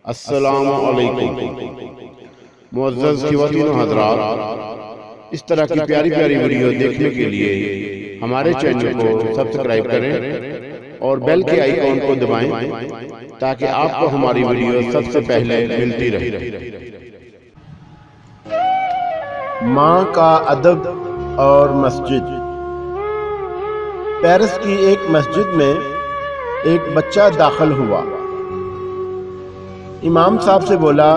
السلام علیکم معزز خواتین و حضرات، اس طرح کی پیاری پیاری ویڈیو دیکھنے کے لیے ہمارے چینل کو سبسکرائب کریں اور بیل کے آئیکن کو دبائیں تاکہ آپ کو ہماری ویڈیو سب سے پہلے ملتی رہے۔ ماں کا ادب اور مسجد۔ پیرس کی ایک مسجد میں ایک بچہ داخل ہوا۔ امام صاحب سے بولا،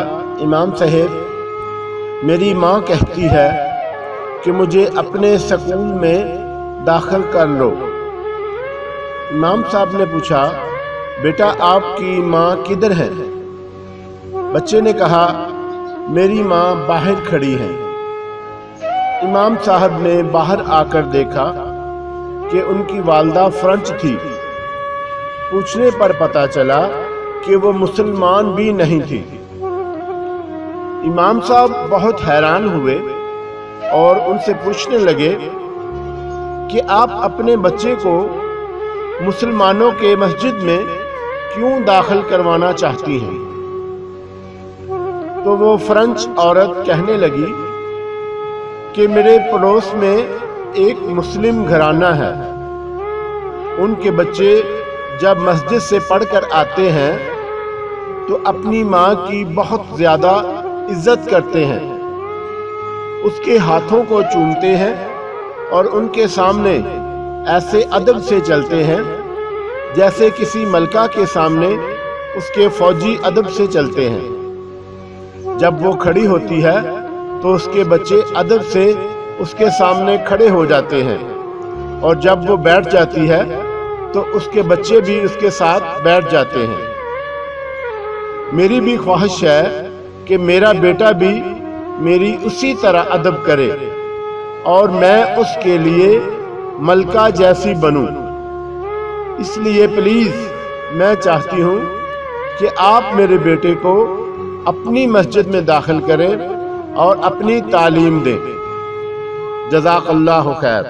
امام صاحب میری ماں کہتی ہے کہ مجھے اپنے سکول میں داخل کر لو۔ امام صاحب نے پوچھا، بیٹا آپ کی ماں کدھر ہے؟ بچے نے کہا، میری ماں باہر کھڑی ہے۔ امام صاحب نے باہر آ کر دیکھا کہ ان کی والدہ فرنچ تھی۔ پوچھنے پر پتہ چلا کہ وہ مسلمان بھی نہیں تھی۔ امام صاحب بہت حیران ہوئے اور ان سے پوچھنے لگے کہ آپ اپنے بچے کو مسلمانوں کے مسجد میں کیوں داخل کروانا چاہتی ہیں؟ تو وہ فرنچ عورت کہنے لگی کہ میرے پڑوس میں ایک مسلم گھرانہ ہے، ان کے بچے جب مسجد سے پڑھ کر آتے ہیں تو اپنی ماں کی بہت زیادہ عزت کرتے ہیں، اس کے ہاتھوں کو چومتے ہیں اور ان کے سامنے ایسے ادب سے چلتے ہیں جیسے کسی ملکہ کے سامنے اس کے فوجی ادب سے چلتے ہیں۔ جب وہ کھڑی ہوتی ہے تو اس کے بچے ادب سے اس کے سامنے کھڑے ہو جاتے ہیں، اور جب وہ بیٹھ جاتی ہے تو اس کے بچے بھی اس کے ساتھ بیٹھ جاتے ہیں۔ میری بھی خواہش ہے کہ میرا بیٹا بھی میری اسی طرح ادب کرے اور میں اس کے لیے ملکہ جیسی بنوں۔ اس لیے پلیز میں چاہتی ہوں کہ آپ میرے بیٹے کو اپنی مسجد میں داخل کریں اور اپنی تعلیم دیں۔ جزاک اللہ خیر۔